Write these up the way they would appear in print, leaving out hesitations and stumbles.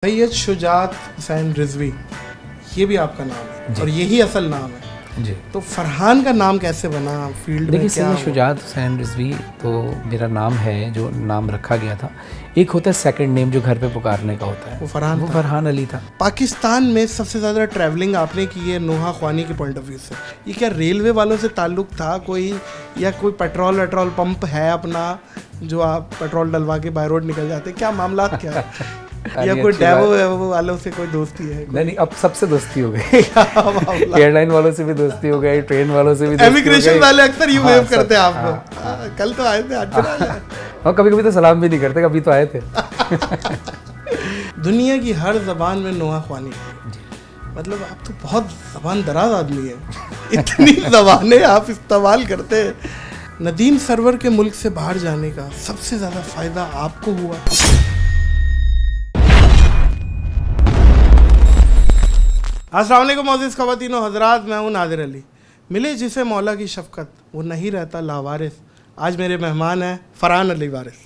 सैयद शुजात हुसैन रिजवी, ये भी आपका नाम है और यही असल नाम है जी। तो फरहान का नाम कैसे बना फील्ड में? देखिए, क्या सैयद शुजात हुसैन रिजवी तो मेरा नाम है, जो नाम रखा गया था। एक होता है सेकंड नेम जो घर पे पुकारने का होता है, वो फरहान फरहान अली था। पाकिस्तान में सबसे ज़्यादा ट्रैवलिंग आपने की है नोहा ख्वानी के पॉइंट ऑफ व्यू से। ये क्या रेलवे वालों से ताल्लुक़ था कोई, या कोई पेट्रोल पंप है अपना जो आप पेट्रोल डलवा के बाय रोड निकल जाते, क्या मामला क्या है? या कोई डेवो वालों से कोई दोस्ती है? नहीं, अब सबसे दोस्ती हो गई। एयरलाइन वालों से भी दोस्ती हो गई, ट्रेन वालों से भी दोस्ती हो गई। इमिग्रेशन वाले अक्सर यू वेव करते हैं आपको। कल तो आए थे, आज और कभी कभी तो सलाम भी नहीं करते, कभी तो आए थे। दुनिया की हर जबान में नोहा ख्वानी है, मतलब आप तो बहुत जबान दराज आदमी है। इतनी जबानें आप इस्तेमाल करते हैं। नदीम सरवर के मुल्क से बाहर जाने का सबसे ज़्यादा फ़ायदा आपको हुआ? अस्सलाम वालेकुम मोअज़्ज़िज़ ख़वातीन व हज़रात, मैं हूँ नादिर अली। मिले जिसे मौला की शफ़क़त, वो नहीं रहता लावारिस। आज मेरे मेहमान हैं फरहान अली वारिस।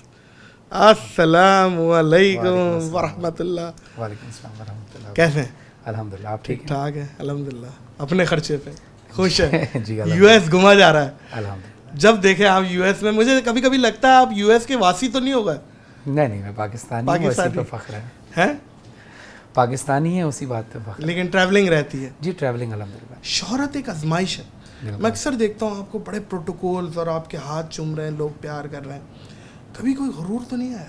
अस्सलामु अलैकुम व रहमतुल्लाह। वालेकुम अस्सलाम व रहमतुल्लाह। कैसे हैं? अल्हम्दुलिल्लाह, आप ठीक हैं? ठाक है अल्हम्दुलिल्लाह। अपने खर्चे पे खुश है। जी, यूएस घुमा जा रहा है। अल्हम्दुलिल्लाह। जब देखे आप यूएस में, मुझे कभी कभी लगता है आप यूएस के वासी तो नहीं हो गए? नहीं, मैं पाकिस्तानी हूँ, उसी पे फ़ख्र है। हैं? पाकिस्तानी है, उसी बात पे फ़ख्र। लेकिन ट्रैवलिंग रहती है। जी, ट्रैवलिंग अल्हम्दुलिल्लाह। शोहरत एक आजमाइश है। मैं अक्सर देखता हूँ आपको बड़े प्रोटोकॉल्स और आपके हाथ चूम रहे हैं, लोग प्यार कर रहे हैं, कभी कोई गुरूर तो नहीं आया?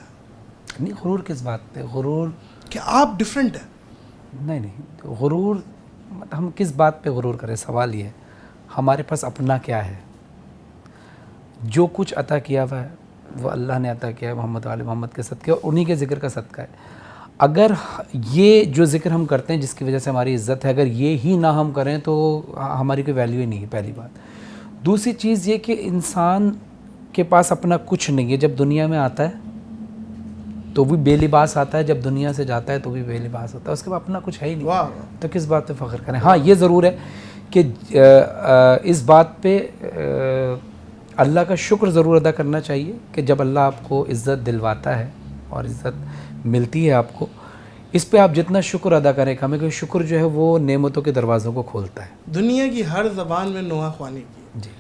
नहीं, गुरूर किस बात पे? गुरूर कि आप डिफरेंट है? नहीं, गुरूर हम किस बात पे गुरूर करें? सवाल ये है, हमारे पास अपना क्या है? जो कुछ अता किया हुआ है वो अल्लाह ने अता किया है, मोहम्मद वाले मोहम्मद के सदक़े, और उन्हीं के ज़िक्र का सदका है। अगर ये जो ज़िक्र हम करते हैं जिसकी वजह से हमारी इज़्ज़त है, अगर ये ही ना हम करें तो हमारी कोई वैल्यू ही नहीं है, पहली बात। दूसरी चीज़ ये कि इंसान के पास अपना कुछ नहीं है। जब दुनिया में आता है तो भी बेलिबास आता है, जब दुनिया से जाता है तो भी बेलिबास होता है, उसके बाद अपना कुछ है ही नहीं। वाह। तो किस बात पे फ़ख्र करें? हाँ, ये ज़रूर है कि इस बात पे अल्लाह का शुक्र ज़रूर अदा करना चाहिए कि जब अल्लाह आपको इज़्ज़त दिलवाता है और इज़्ज़त मिलती है आपको, इस पे आप जितना शुक्र अदा करें हमें, क्योंकि शुक्र जो है वो नेमतों के दरवाज़ों को खोलता है। दुनिया की हर ज़बान में नोहा ख्वानी की। जी,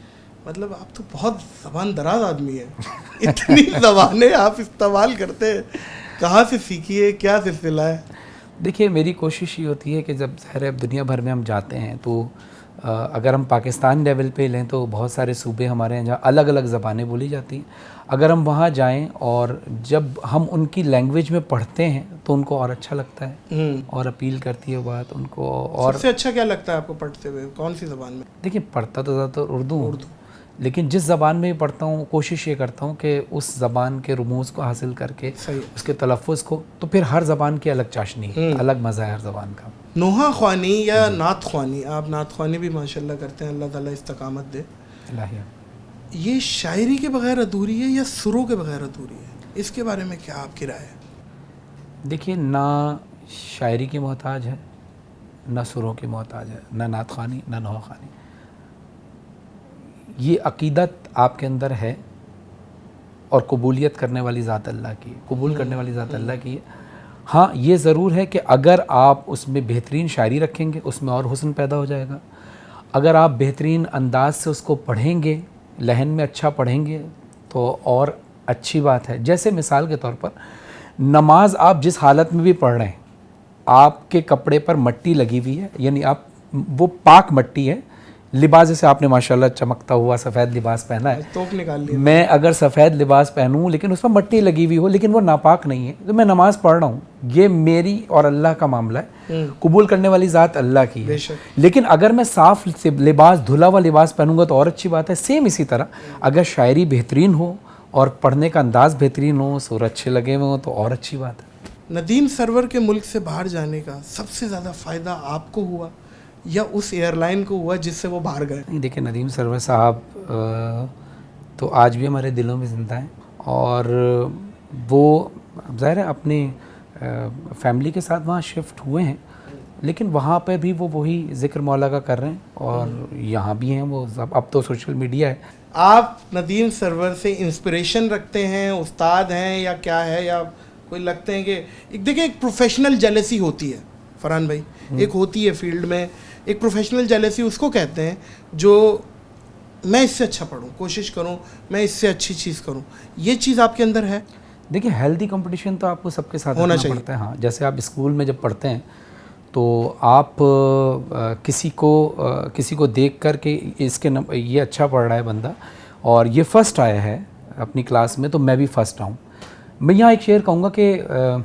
मतलब आप तो बहुत ज़बान दराज आदमी है। इतनी ज़बानें आप इस्तेमाल करते हैं, कहाँ से सीखी है, क्या सिलसिला है? देखिए, मेरी कोशिश ये होती है कि जब ज़ाहिर है दुनिया भर में हम जाते हैं तो अगर हम पाकिस्तान लेवल पे लें तो बहुत सारे सूबे हमारे हैं जहाँ अलग अलग ज़बानें बोली जाती हैं। अगर हम वहाँ जाएं और जब हम उनकी लैंग्वेज में पढ़ते हैं तो उनको और अच्छा लगता है और अपील करती है बात उनको। और सबसे अच्छा क्या लगता है आपको पढ़ते हुए, कौन सी ज़बान में? देखिए, पढ़ता तो ज़्यादातर उर्दू, लेकिन जिस ज़बान में भी पढ़ता हूँ कोशिश ये करता हूँ कि उस ज़बान के रुमूज़ को हासिल करके उसके तलफ़्फ़ुज़ को, तो फिर हर ज़बान की अलग चाशनी है, अलग मज़ा है हर ज़बान का। नोहा ख्वानी या नात ख्वानी, आप नात ख्वानी भी माशाल्लाह करते हैं, अल्लाह ताला इस्तकामत दे। ये शायरी के बगैर अधूरी है या सुरों के बगैर अधूरी है? इसके बारे में क्या आपकी राय है? देखिए, ना शायरी की मोहताज है, ना सुरों की मोहताज है, ना नात ख्वानी ना नोहा ख्वानी। ये अक़ीदत आपके अंदर है और कबूलियत करने वाली ज़ात अल्लाह की है, कबूल करने वाली ज़ात अल्लाह की है। हाँ, ये ज़रूर है कि अगर आप उसमें बेहतरीन शायरी रखेंगे उसमें और हुस्न पैदा हो जाएगा। अगर आप बेहतरीन अंदाज से उसको पढ़ेंगे, लहन में अच्छा पढ़ेंगे तो और अच्छी बात है। जैसे मिसाल के तौर पर नमाज आप जिस हालत में भी पढ़ रहे हैं, आपके कपड़े पर मट्टी लगी हुई है, यानी आप वो पाक मट्टी है, लिबास जैसे आपने माशाल्लाह चमकता हुआ सफ़ेद लिबास पहना है, तोप निकाल लिया। मैं अगर सफ़ेद लिबास पहनूं लेकिन उस पर मट्टी लगी हुई हो लेकिन वो नापाक नहीं है, तो मैं नमाज़ पढ़ रहा हूँ, ये मेरी और अल्लाह का मामला है, कबूल करने वाली ज़ात अल्लाह की है। लेकिन अगर मैं साफ़ लिबास, धुला हुआ लिबास पहनूंगा तो और अच्छी बात है। सेम इसी तरह अगर शायरी बेहतरीन हो और पढ़ने का अंदाज़ बेहतरीन हो, सुर अच्छे लगे हुए हो तो और अच्छी बात है। नदीम सरवर के मुल्क से बाहर जाने का सबसे ज़्यादा फ़ायदा आपको हुआ या उस एयरलाइन को हुआ जिससे वो बाहर गए? नहीं, देखिए, नदीम सरवर साहब तो आज भी हमारे दिलों में ज़िंदा हैं और वो ज़ाहिर है अपनी फैमिली के साथ वहाँ शिफ्ट हुए हैं, लेकिन वहाँ पे भी वो वही ज़िक्र मौला का कर रहे हैं और यहाँ भी हैं वो। अब तो सोशल मीडिया है। आप नदीम सरवर से इंस्पिरेशन रखते हैं, उस्ताद हैं या क्या है, या कोई लगते हैं कि देखिए एक प्रोफेशनल जेलेसी होती है फरहान भाई, एक होती है फील्ड में, एक प्रोफेशनल जेलेसी उसको कहते हैं जो मैं इससे अच्छा पढूं, कोशिश करूं मैं इससे अच्छी चीज़ करूं, ये चीज़ आपके अंदर है? देखिए हेल्दी कंपटीशन तो आपको सबके साथ होना रखना चाहिए। पड़ता है। हाँ, जैसे आप स्कूल में जब पढ़ते हैं तो आप किसी को देख कर के ये अच्छा पढ़ रहा है बंदा और ये फर्स्ट आया है अपनी क्लास में, तो मैं भी फर्स्ट आऊँ। मैं यहाँ एक शेर कहूँगा कि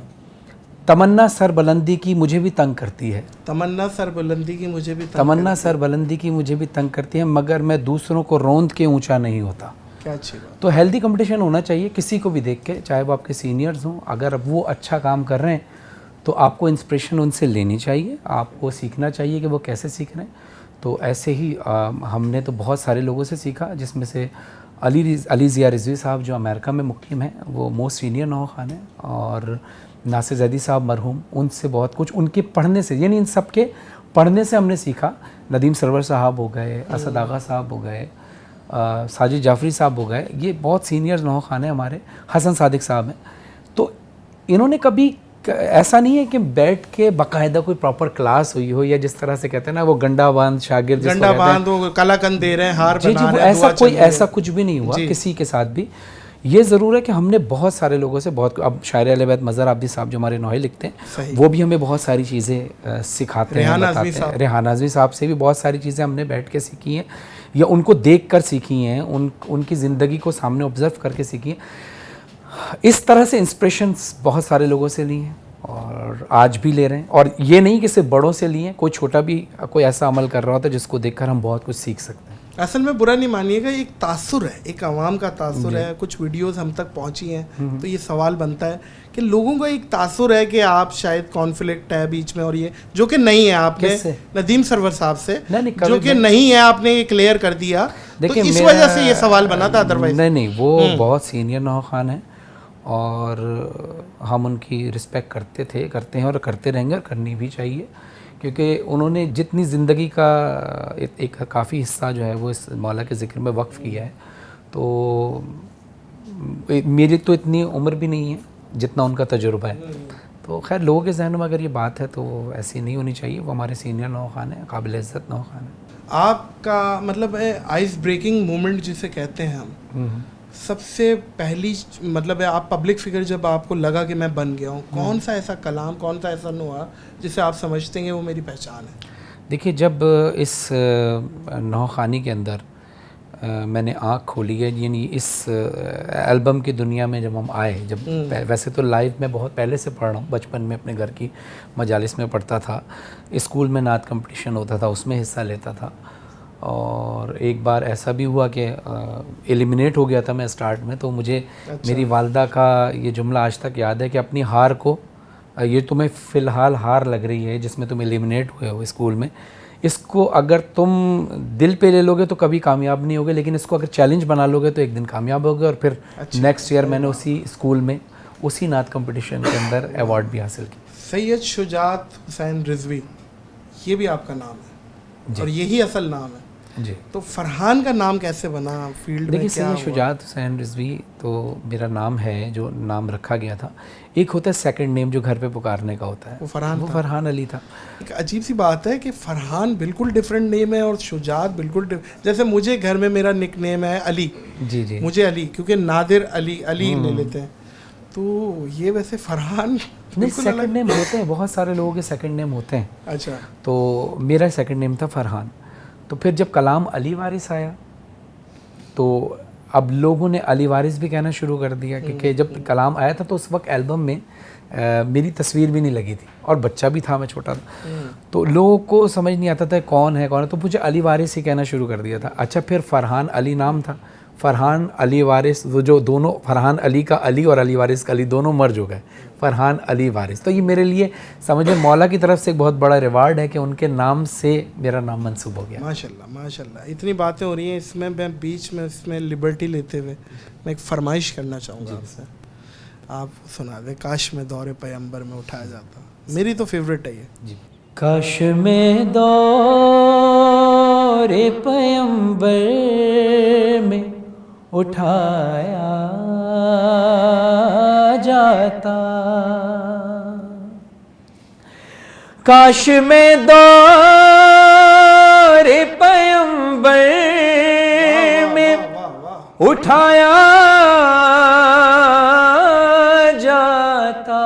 तमन्ना सर बुलंदी की मुझे भी तंग करती है, तमन्ना सर बुलंदी की मुझे भी तमन्ना सर बुलंदी की मुझे भी तंग करती है, मगर मैं दूसरों को रौंद के ऊंचा नहीं होता। क्या अच्छी बात। तो हेल्दी कंपटीशन होना चाहिए किसी को भी देख के, चाहे वो आपके सीनियर्स हों, अगर वो अच्छा काम कर रहे हैं तो आपको इंस्पिरेशन उनसे लेनी चाहिए, आपको सीखना चाहिए कि वो कैसे सीख रहे हैं। तो ऐसे ही हमने तो बहुत सारे लोगों से सीखा, जिसमें से अली ज़िया रिजवी साहब जो अमेरिका में मुकीम हैं, वो मोस्ट सीनियर नौहा खान हैं, और नासिर जैदी साहब मरहूम, उनसे बहुत कुछ उनके पढ़ने से, यानी इन सब के पढ़ने से हमने सीखा। नदीम सरवर साहब हो गए, असद आगा साहब हो गए, साजिद जाफरी साहब हो गए, ये बहुत सीनियर नौहा खान हैं हमारे, हसन सादिक साहब हैं। तो इन्होंने कभी ऐसा नहीं है कि बैठ के बाकायदा कोई प्रॉपर क्लास हुई हो, या जिस तरह से कहते हैं ना वो गंडा बांध शागिर्द, गंडा बांध वो कलाकंद दे रहे हैं, हार जी बना जी, रहे हैं, दुआ चल रही है। ऐसा कुछ भी नहीं हुआ किसी के साथ भी। ये ज़रूर है कि हमने बहुत सारे लोगों से बहुत, अब शायर अहले-बैत मज़हर आबिदी साहब जो हमारे नोहे लिखते हैं, वो भी हमें बहुत सारी चीज़ें सिखाते हैं, बताते हैं। रेहान आज़मी साहब से भी बहुत सारी चीज़ें हमने बैठ के सीखी हैं, या उनको देख कर सीखी हैं, उनकी ज़िंदगी को सामने ऑब्ज़र्व करके सीखी हैं। इस तरह से इंस्पिरेशंस बहुत सारे लोगों से ली हैं और आज भी ले रहे हैं। और ये नहीं कि सिर्फ बड़ों से लिए, कोई छोटा भी कोई ऐसा अमल कर रहा होता है जिसको देखकर हम बहुत कुछ सीख सकते हैं। असल में बुरा नहीं मानिएगा, एक तासुर है, एक आवाम का तासुर है, कुछ वीडियोस हम तक पहुंची हैं, तो ये सवाल बनता है कि लोगों का एक तासुर है कि आप शायद कॉन्फ्लिक्ट है बीच में, और ये जो कि नहीं है। आपने नदीम सरवर साहब से जो कि नहीं है, आपने ये क्लियर कर दिया, तो इस वजह से ये सवाल बना था। अदरवाइज नहीं, वो बहुत सीनियर नौहा खान है और हम उनकी रिस्पेक्ट करते हैं और करते रहेंगे, और करनी भी चाहिए, क्योंकि उन्होंने जितनी ज़िंदगी का एक काफ़ी हिस्सा जो है वो इस मौला के ज़िक्र में वक्फ़ किया है। तो मेरी तो इतनी उम्र भी नहीं है जितना उनका तजुर्बा है। तो खैर लोगों के जहन में अगर ये बात है तो ऐसी नहीं होनी चाहिए। वो हमारे सीनियर नौहा खान है, काबिल इज़्ज़त नौहा खान है। आपका मतलब है आइस ब्रेकिंग मोमेंट जिसे कहते हैं हम, सबसे पहली मतलब है आप पब्लिक फिगर जब आपको लगा कि मैं बन गया हूँ, कौन सा ऐसा कलाम, कौन सा ऐसा नुआ जिसे आप समझते हैं वो मेरी पहचान है? देखिए, जब इस नौखानी के अंदर मैंने आँख खोली है, यानी इस एल्बम की दुनिया में जब हम आए, जब वैसे तो लाइव में बहुत पहले से पढ़ रहा हूँ, बचपन में अपने घर की मजालिस में पढ़ता था, स्कूल में नात कंपटीशन होता था उसमें हिस्सा लेता था, और एक बार ऐसा भी हुआ कि एलिमिनेट हो गया था मैं स्टार्ट में। तो मुझे मेरी वालदा का ये जुमला आज तक याद है कि अपनी हार को, ये तुम्हें फ़िलहाल हार लग रही है जिसमें तुम एलिमिनेट हुए हो स्कूल में, इसको अगर तुम दिल पे ले लोगे तो कभी कामयाब नहीं होगे, लेकिन इसको अगर चैलेंज बना लोगे तो एक दिन कामयाब होगे। और फिर नेक्स्ट ईयर मैंने उसी स्कूल में उसी नात कंपटीशन के अंदर अवार्ड भी हासिल किया। सैयद शुजात हुसैन रिजवी, ये भी आपका नाम है और यही असल नाम है जी। तो फरहान का नाम कैसे बना फील्ड में? देखिए, सैयद शुजात हुसैन रिजवी तो मेरा नाम है, जो नाम रखा गया था। एक होता है सेकंड नेम जो घर पे पुकारने का होता है, वो फरहान अली था। एक अजीब सी बात है कि फरहान बिल्कुल डिफरेंट नेम है और शुजात बिल्कुल जैसे मुझे घर में मेरा निक नेम है अली। जी जी, मुझे अली, क्योंकि नादिर अली ले लेते हैं, तो ये वैसे फरहान नहीं, सेकंड नेम होते हैं, बहुत सारे लोगों के सेकंड नेम होते हैं। अच्छा, तो मेरा सेकंड नेम था फरहान। तो फिर जब कलाम अली वारिस आया तो अब लोगों ने अली वारिस भी कहना शुरू कर दिया, क्योंकि जब कलाम आया था तो उस वक्त एल्बम में मेरी तस्वीर भी नहीं लगी थी और बच्चा भी था, मैं छोटा था, तो लोगों को समझ नहीं आता था कौन है, तो मुझे अली वारिस ही कहना शुरू कर दिया था। अच्छा, फिर फरहान अली नाम था, फरहान अली वारिस, वो जो दोनों फरहान अली का अली और अली वारिस का अली दोनों मर्ज हो गए, फरहान अली वारिस। तो ये मेरे लिए समझे मौला की तरफ से एक बहुत बड़ा रिवार्ड है कि उनके नाम से मेरा नाम मंसूब हो गया। माशाल्लाह माशाल्लाह, इतनी बातें हो रही हैं, इसमें मैं बीच में इसमें लिबर्टी लेते हुए मैं एक फरमाइश करना चाहूँगा आपसे, आप सुना दें। काश में दौरे पैगंबर में उठाया जाता, मेरी तो फेवरेट है ये जी। काश में दौरे पैगंबर में उठाया जाता। काश मैं दौरे पैगंबर में उठाया जाता,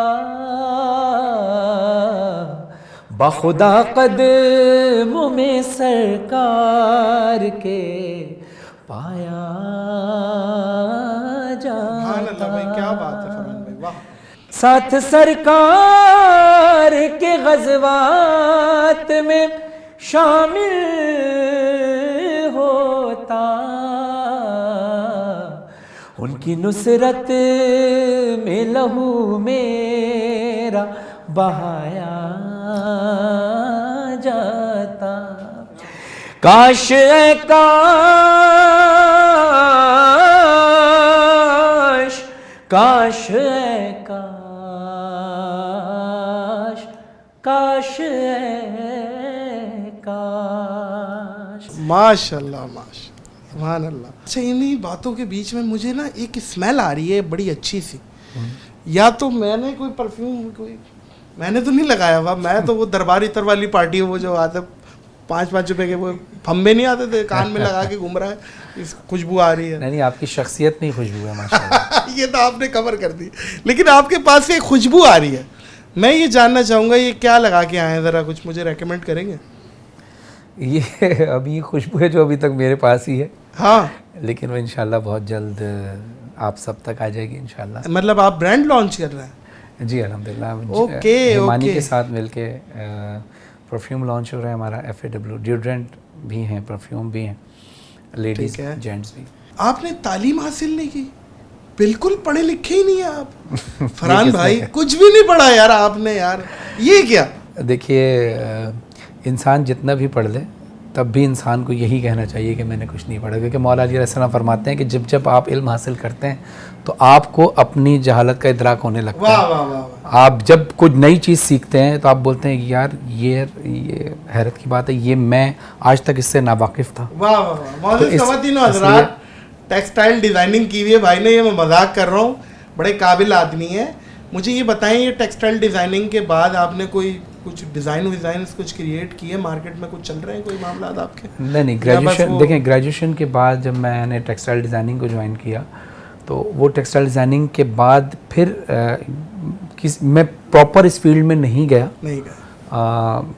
बखुदा कदमों में सरकार के पाया जाता। क्या बात है फरमान भाई, वाह। साथ सरकार के ग़ज़वात में शामिल होता, उनकी नुसरत में लहू मेरा बहाया जाता। काश ऐ काश, काश ऐ काश, काश ऐ काश। माशाल्लाह माशाल्लाह, सुभान अल्लाह। अच्छा, इन्हीं बातों के बीच में मुझे ना एक स्मेल आ रही है बड़ी अच्छी सी। या तो मैंने कोई परफ्यूम मैंने तो नहीं लगाया हुआ, मैं तो वो दरबारी तर वाली पार्टी है, वो जो आते 5-5 रुपए के वो फम्बे नहीं आते थे, कान में लगा के घूम रहा है, इस खुशबू आ रही है। नहीं, आपकी शख्सियत में ही खुशबू है माशाल्लाह। ये तो आपने कवर कर दी, लेकिन आपके पास से एक खुशबू आ रही है। मैं ये जानना चाहूँगा ये क्या लगा के आए हैं, ज़रा कुछ मुझे रेकमेंड करेंगे? ये अभी खुशबू है जो अभी तक मेरे पास ही है। हाँ, लेकिन वो इंशाल्लाह बहुत जल्द आप सब तक आ जाएगी इंशाल्लाह। मतलब आप ब्रांड लॉन्च कर रहे हैं? जी अल्हम्दुलिल्लाह। Okay, Himani okay. के साथ मिलके परफ्यूम लॉन्च हो रहा है हमारा। FAW डिओड्रेंट भी हैं, परफ्यूम भी हैं, लेडीज़ ठीक है। जेंट्स भी। आपने तालीम हासिल नहीं की, बिल्कुल पढ़े लिखे ही नहीं है आप। फरहान भाई कुछ भी नहीं पढ़ा यार आपने, यार ये क्या? देखिए, इंसान जितना भी पढ़ ले तब भी इंसान को यही कहना चाहिए कि मैंने कुछ नहीं पढ़ा, क्योंकि मौला अली अलैहिस्सलाम फरमाते हैं कि जब जब आप इल्म हासिल करते हैं तो आपको अपनी जहालत का इदराक होने लगता वाह है। वाह वाह वाह। आप जब कुछ नई चीज़ सीखते हैं तो आप बोलते हैं कि यार ये हैरत की बात है, ये मैं आज तक इससे नावाकिफ़ था। वाह वाह वाह। तो मौजूद ख़वातीन और हज़रात, टेक्सटाइल डिज़ाइनिंग की हुई है भाई ने, ये मैं मजाक कर रहा हूँ, बड़े काबिल आदमी है। मुझे ये बताएं, ये टेक्सटाइल डिज़ाइनिंग के बाद आपने कोई कुछ डिज़ाइन कुछ क्रिएट किए, मार्केट में कुछ चल रहे हैं कोई मामला आपके? नहीं, ग्रेजुएशन देखें, ग्रेजुएशन के बाद जब मैंने टेक्सटाइल डिज़ाइनिंग को ज्वाइन किया तो वो टेक्सटाइल डिज़ाइनिंग के बाद फिर मैं प्रॉपर इस फील्ड में नहीं गया।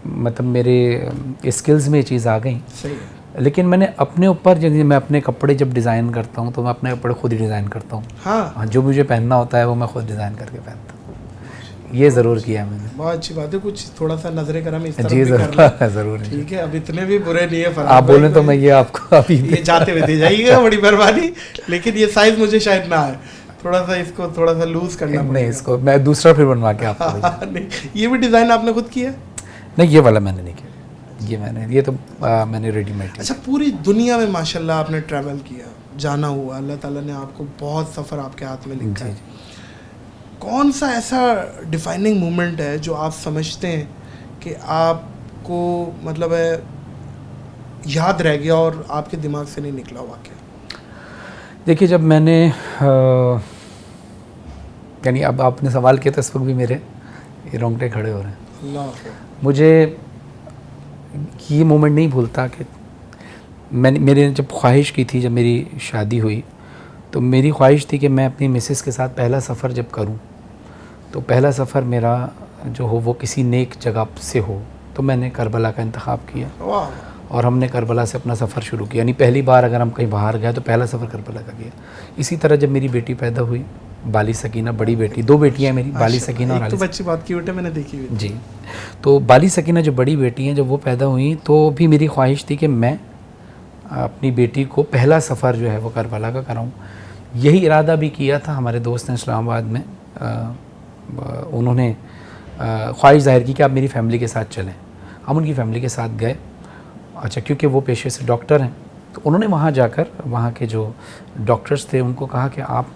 मतलब मेरे स्किल्स में ये चीज़ आ गई। सही है। लेकिन मैंने अपने ऊपर, जैसे मैं अपने कपड़े जब डिज़ाइन करता हूँ तो मैं अपने कपड़े खुद ही डिज़ाइन करता हूँ। हाँ, जो मुझे पहनना होता है वो मैं खुद डिज़ाइन करके पहनता हूँ। ये ज़रूर किया है मैंने। बहुत अच्छी बात है, कुछ थोड़ा सा नजरे करम इस तरफ जी भी कर लें। ज़रूर है। ठीक है, अब इतने भी बुरे नहीं है फरहान आप भाई, बोलें तो मैं ये आपको अभी ये जाते हुए दे जाइएगा, बड़ी मेहरबानी। लेकिन ये साइज मुझे शायद ना आए, थोड़ा सा इसको थोड़ा सा लूज करना नहीं, पड़ेगा। इसको मैं दूसरा फिर बनवा के आपको भेजूँगा। नहीं, ये भी डिज़ाइन आपने खुद किया? नहीं, ये वाला मैंने नहीं किया, ये तो मैंने रेडीमेड किया। अच्छा, पूरी दुनिया में माशाल्लाह आपने ट्रैवल किया, जाना हुआ, अल्लाह ताला ने आपको बहुत सफ़र आपके हाथ में लिखा है। कौन सा ऐसा डिफाइनिंग मोमेंट है जो आप समझते हैं कि आपको मतलब है याद रह गया और आपके दिमाग से नहीं निकला वाक़या? देखिए, जब मैंने यानी अब आपने सवाल किया तो इस वक्त भी मेरे ये रोंगटे खड़े हो रहे हैं। अल्लाह, मुझे ये मोमेंट नहीं भूलता कि मेरे जब ख्वाहिश की थी, जब मेरी शादी हुई तो मेरी ख्वाहिश थी कि मैं अपनी मिसेस के साथ पहला सफ़र जब करूं तो पहला सफ़र मेरा जो हो वो किसी नेक जगह से हो। तो मैंने करबला का इंतखाब किया और हमने करबला से अपना सफ़र शुरू किया। यानी पहली बार अगर हम कहीं बाहर गए तो पहला सफ़र करबला का किया। इसी तरह जब मेरी बेटी पैदा हुई, बाली सकीना, बड़ी बेटी, 2 बेटियाँ मेरी, बाली सकीना और तो बच्ची बहुत क्यूट है, मैंने देखी हुई जी। तो बाली सकीना जो बड़ी बेटी हैं, जब वो पैदा हुई तो भी मेरी ख्वाहिश थी कि मैं अपनी बेटी को पहला सफ़र जो है वो करबला का कराऊँ। यही इरादा भी किया था हमारे दोस्त ने इस्लामाबाद में। उन्होंने ख्वाहिश ज़ाहिर की कि आप मेरी फ़ैमिली के साथ चलें। हम उनकी फ़ैमिली के साथ गए। अच्छा, क्योंकि वो पेशे से डॉक्टर हैं तो उन्होंने वहाँ जाकर वहाँ के जो डॉक्टर्स थे उनको कहा कि आप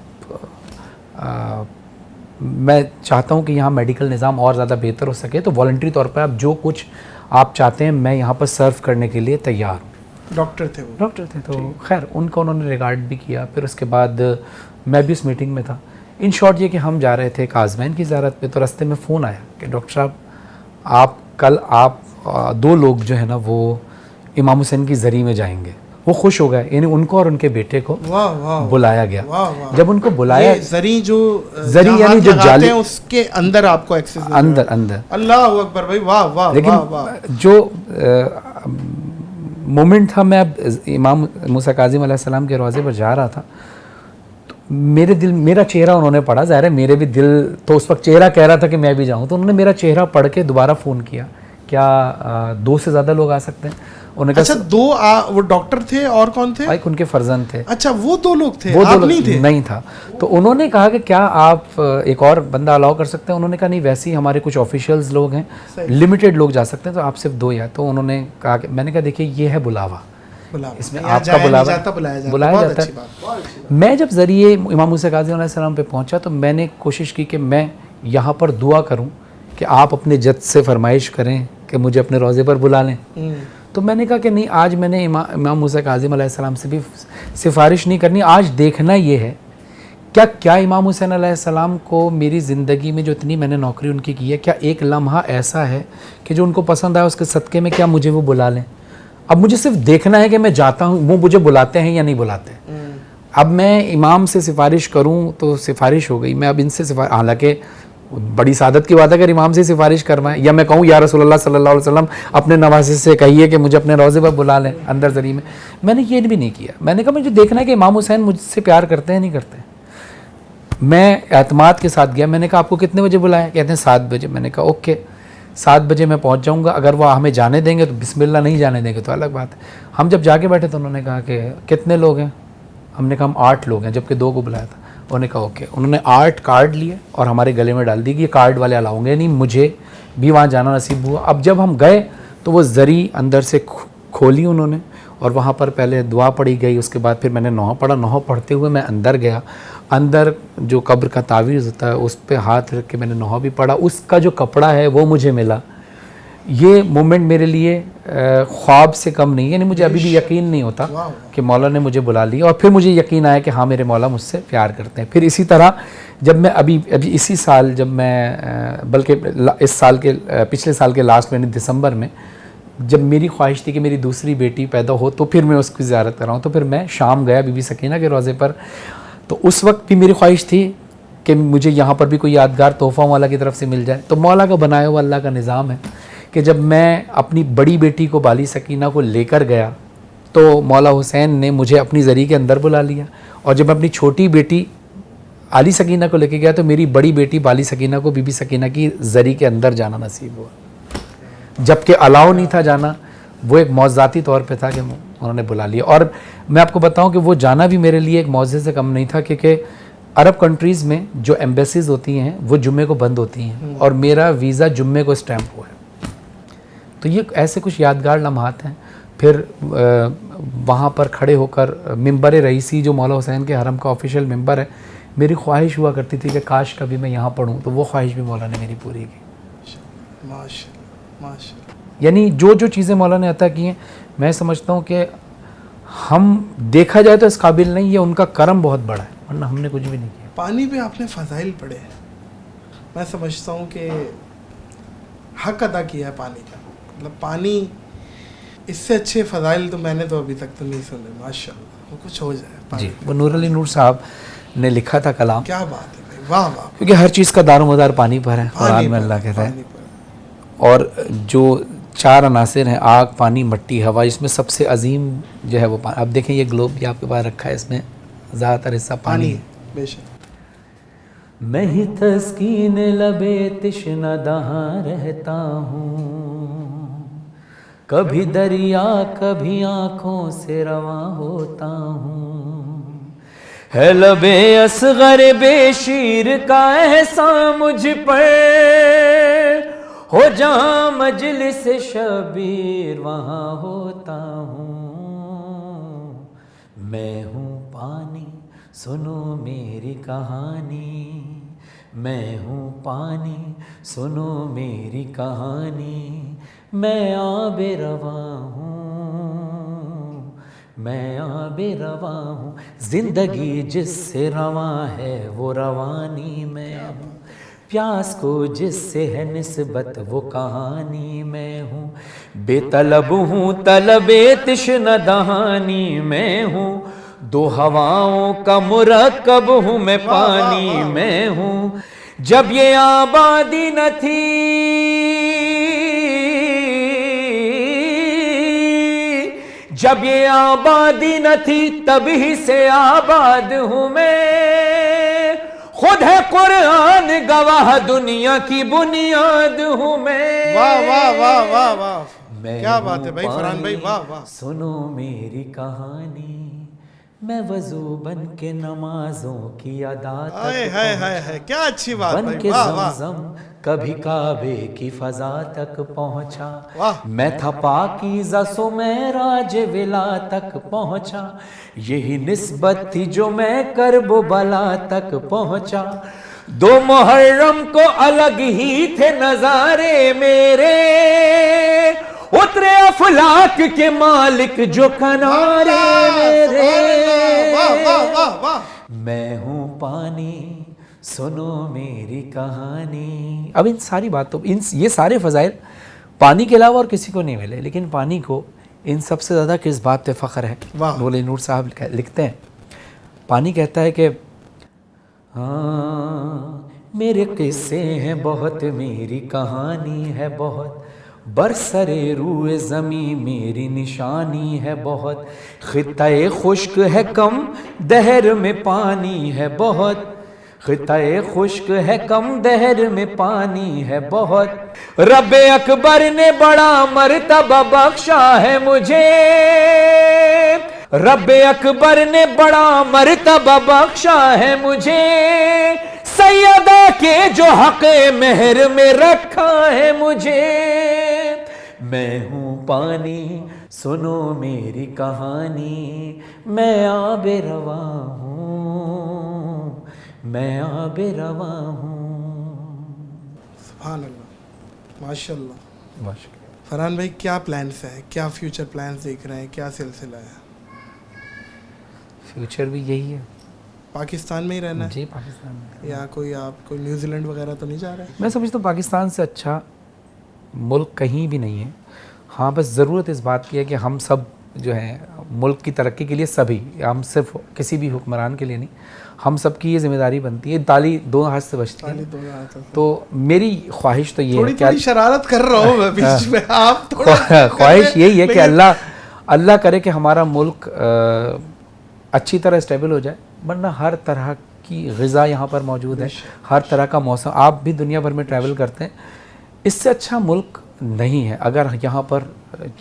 मैं चाहता हूँ कि यहाँ मेडिकल निज़ाम और ज़्यादा बेहतर हो सके, तो वॉलंटरी तौर पर आप जो कुछ आप चाहते हैं मैं यहाँ पर सर्व करने के लिए तैयार हूँ। डॉक्टर थे वो? डॉक्टर थे। तो खैर उनका उन्होंने रिगार्ड भी किया। फिर उसके बाद मैं भी उस मीटिंग में था। इन शॉर्ट ये कि हम जा रहे थे काजमैन की ज़ियारत पे, तो रास्ते में फ़ोन आया कि डॉक्टर साहब आप 2 लोग जो है ना वो इमाम हुसैन की ज़री में जाएंगे। वो खुश हो गए, यानी उनको और उनके बेटे को वाह वाह बुलाया गया। वाह वाह। जब उनको बुलाया, ये जरी जो जरी यानी जो लगाते जाली हैं उसके अंदर आपको एक्सेस अंदर अंदर, अल्लाह अकबर भाई, वाह वाह लेकिन वाह वाह। जो मोमेंट था, मैं अब इमाम मूसा काज़िम अलैहिस्सलाम के रोज़े पर जा रहा था, तो मेरा चेहरा उन्होंने पढ़ा। ज़ाहिर है मेरे भी दिल तो उस वक्त चेहरा कह रहा था कि मैं भी जाऊं, तो उन्होंने मेरा चेहरा पढ़ के दोबारा फ़ोन किया, क्या 2 से ज़्यादा लोग आ सकते हैं? उन्होंने अच्छा, कहा वो डॉक्टर थे और कौन थे? एक उनके फर्जंद थे। अच्छा, वो 2 लोग थे, वो 2 आप लोग नहीं थे? नहीं था। तो उन्होंने कहा कि क्या आप एक और बंदा अलाउ कर सकते हैं? उन्होंने कहा नहीं, वैसे ही हमारे कुछ ऑफिशियल्स लोग हैं, लिमिटेड लोग जा सकते हैं, तो आप सिर्फ 2 या। तो उन्होंने कहा कि, मैंने कहा देखिए ये है बुलावा, इसमें आपका बुलाया जाता है। मैं जब ज़रिए इमाम मूसा काज़िम अलैहिस्सलाम पे पहुंचा, तो मैंने कोशिश की कि मैं यहाँ पर दुआ करूँ कि आप अपने जज से फरमाइश करें कि मुझे अपने रोज़े पर बुला लें। तो मैंने कहा कि नहीं, आज मैंने इमाम मूसा काज़िम अलैहिस्सलाम से भी सिफारिश नहीं करनी। आज देखना ये है क्या इमाम हुसैन अलैहिस्सलाम को मेरी ज़िंदगी में जो इतनी मैंने नौकरी उनकी की है, क्या एक लम्हा ऐसा है कि जो उनको पसंद आया उसके सदक़े में क्या मुझे वो बुला लें? अब मुझे सिर्फ देखना है कि मैं जाता हूँ, वो मुझे बुलाते हैं या नहीं बुलाते। अब मैं इमाम से सिफारिश करूँ तो सिफारिश हो गई, मैं अब इनसे हालांकि बड़ी सादत की बात है अगर इमाम से सिफारिश करवाएं, या मैं कहूँ या रसूलुल्लाह सल्लल्लाहु अलैहि वसल्लम अपने नवासे से कहिए कि मुझे अपने रोज़े पर बुला लें अंदर ज़री में। मैंने ये भी नहीं किया। मैंने कहा मुझे देखना है कि इमाम हुसैन मुझसे प्यार करते हैं नहीं करते। मैं एतमाद के साथ गया, मैंने कहा आपको कितने बजे बुलाया? कहते हैं 7 बजे। मैंने कहा ओके, 7 बजे मैं पहुंच जाऊंगा। अगर वो हमें जाने देंगे तो बिस्मिल्लाह, नहीं जाने देंगे तो अलग बात है। हम जब जाके बैठे तो उन्होंने कहा कि कितने लोग हैं? हमने कहा हम 8 लोग हैं, जबकि 2 को बुलाया था। उन्होंने कहा ओके। उन्होंने 8 कार्ड लिए और हमारे गले में डाल दी कि ये कार्ड वाले अलाउ होंगे नहीं। मुझे भी वहाँ जाना नसीब हुआ। अब जब हम गए तो वो ज़री अंदर से खोली उन्होंने, और वहाँ पर पहले दुआ पढ़ी गई, उसके बाद फिर मैंने नौहा पढ़ा। नौहा पढ़ते हुए मैं अंदर गया। अंदर जो कब्र का तावीज़ होता है उस पर हाथ रख के मैंने नौहा भी पढ़ा। उसका जो कपड़ा है वो मुझे मिला। ये मोमेंट मेरे लिए ख्वाब से कम नहीं है। यानी मुझे अभी भी यकीन नहीं होता कि मौला ने मुझे बुला लिया, और फिर मुझे यकीन आया कि हाँ मेरे मौला मुझसे प्यार करते हैं। फिर इसी तरह जब मैं अभी इसी साल, जब मैं बल्कि इस साल के पिछले साल के लास्ट महीने दिसंबर में, जब मेरी ख्वाहिश थी कि मेरी दूसरी बेटी पैदा हो तो फिर मैं उसकी ज़ियारत कर रहा हूँ, तो फिर मैं शाम गया बीबी सकीना के रोज़े पर। तो उस वक्त भी मेरी ख्वाहिश थी कि मुझे यहाँ पर भी कोई यादगार तोहफ़ा मौला की तरफ से मिल जाए। तो मौला का बनाया हुआ अल्लाह का निज़ाम है कि जब मैं अपनी बड़ी बेटी को बाली सकीना को लेकर गया तो मौला हुसैन ने मुझे अपनी ज़री के अंदर बुला लिया, और जब मैं अपनी छोटी बेटी आली सकीना को लेकर गया तो मेरी बड़ी बेटी बाली सकीना को बीबी सकीना की ज़री के अंदर जाना नसीब हुआ, जबकि अलाउ नहीं था जाना। वो एक मौज़ाती तौर पे था कि उन्होंने बुला लिया। और मैं आपको बताऊं कि वो जाना भी मेरे लिए एक मौज़े से कम नहीं था, क्योंकि अरब कंट्रीज़ में जो एम्बेसीज़ होती हैं वो जुम्मे को बंद होती हैं, और मेरा वीज़ा जुम्मे को स्टैंप हुआ है। तो ये ऐसे कुछ यादगार लम्हात हैं। फिर वहाँ पर खड़े होकर मिंबर रईसी, जो मौला हुसैन के हरम का ऑफिशियल मिंबर है, मेरी ख्वाहिश हुआ करती थी कि काश कभी मैं यहाँ पढ़ूँ, तो वो ख्वाहिश भी मौला ने मेरी पूरी की। माशाअल्लाह माशाअल्लाह। यानी जो जो चीज़ें मौला ने अता की हैं, मैं समझता हूँ कि हम देखा जाए तो इस काबिल नहीं, ये उनका करम बहुत बड़ा है, वरना हमने कुछ भी नहीं किया। पानी पे आपने फ़ज़ाइल पढ़े हैं, मैं समझता हूँ कि हक अदा किया है पानी का। मतलब पानी, इससे अच्छे फ़ज़ाइल तो मैंने तो अभी तक तो नहीं सुने। माशाअल्लाह, वो कुछ हो जाए जी। वो नूर अली नूर साहब ने लिखा था कलाम। क्या बात है भाई, वाह वाह। क्योंकि हर चीज़ का दारोमदार पानी पर है, कुरान में अल्लाह कहता है। और जो 4 अनासिर हैं, आग, पानी, मिट्टी, हवा, इसमें सबसे अजीम जो है वो पानी। अब देखें ये ग्लोब भी आपके पास रखा है, इसमें ज़्यादातर हिस्सा पानी है। बेशक। मैं ही तस्कीन लबे तिश्ना दहां रहता हूँ, कभी दरिया कभी आँखों से रवा होता हूँ। है लबे असगर बेशीर का एहसान मुझ पर, हो जहाँ मजलिस शबीर वहाँ होता हूँ। मैं हूँ पानी सुनो मेरी कहानी, मैं हूँ पानी सुनो मेरी कहानी, मैं आबे रवा हूँ, मैं आबे रवा हूँ, जिंदगी जिससे रवा है वो रवानी मैं हूँ, प्यास को जिससे है निस्बत वो कहानी मैं हूँ, बेतलब हूँ तलबे तिश्न दहानी मैं हूँ, दो हवाओं का मुरक्कब हूँ मैं पानी मैं हूँ, जब ये आबादी न थी जब ये आबादी न थी तभी से आबाद हूँ मैं, खुद है कुरान गवाह दुनिया की बुनियाद हूँ मैं। वाह वाह वाह वाह वाह, मैं क्या बात है हूँ भाई फरहान भाई, पानी, वाह वाह। सुनो मेरी कहानी, मैं वजू बन के नमाजों की अदा हाय तक हाय हाय पहुंचा, हाय, क्या अच्छी बात बन भाई, के वाह वाह ज़मज़म कभी काबे की फजा तक पहुंचा, वाह। मैं था पाकीज़ा सो मैं राज विला तक पहुंचा, यही निस्बत थी जो मैं करबो बला तक पहुंचा, दो मुहर्रम को अलग ही थे नजारे मेरे, उतरे अफलाक के मालिक जो किनारे मेरे, वाह वाह वाह वाह। मैं हूँ पानी, सुनो मेरी कहानी। अब इन सारी बातों ये सारे फजाइल पानी के अलावा और किसी को नहीं मिले, लेकिन पानी को इन सबसे ज़्यादा किस बात पे फ़ख्र है? वाह। नूर नूर साहब लिखते हैं, पानी कहता है कि हाँ मेरे किस्से हैं बहुत, मेरी कहानी है बहुत, बरसरे रूए ज़मी मेरी निशानी है बहुत, खिताए खुश्क है कम दहर में पानी है बहुत, खिताए खुश्क है कम दहर में पानी है बहुत, रब अकबर ने बड़ा मर्तबा बख्शा है मुझे, रब अकबर ने बड़ा मर्तबा बख्शा है मुझे, सैयदा के जो हक मेहर में रखा है मुझे, मैं हूँ पानी, सुनो मेरी कहानी, मैं आबे रवा हूँ, मैं आबे रवा हूँ। सुभान अल्लाह, माशाल्लाह। माशाल्लाह। फरहान भाई क्या प्लान्स हैं, क्या फ्यूचर प्लान्स देख रहे हैं, क्या सिलसिला है? फ्यूचर भी यही है, पाकिस्तान में ही रहना है जी पाकिस्तान में, या कोई न्यूजीलैंड वगैरह तो नहीं जा रहे? मैं समझता हूँ पाकिस्तान से अच्छा मुल्क कहीं भी नहीं है। हाँ बस ज़रूरत इस बात की है कि हम सब जो है मुल्क की तरक्की के लिए सभी, हम सिर्फ किसी भी हुक्मरान के लिए नहीं, हम सब की ये जिम्मेदारी बनती है, ताली दो हाथ से बचती है। तो मेरी ख्वाहिश तो ये है कि थोड़ी शरारत कर रहा हूँ मैं बीच में, आप ख्वाहिश यही है कि अल्लाह करे कि हमारा मुल्क अच्छी तरह स्टेबल हो जाए, वरना हर तरह की ग़िज़ा यहाँ पर मौजूद है, हर तरह का मौसम, आप भी दुनिया भर में ट्रैवल करते हैं, इससे अच्छा मुल्क नहीं है। अगर यहाँ पर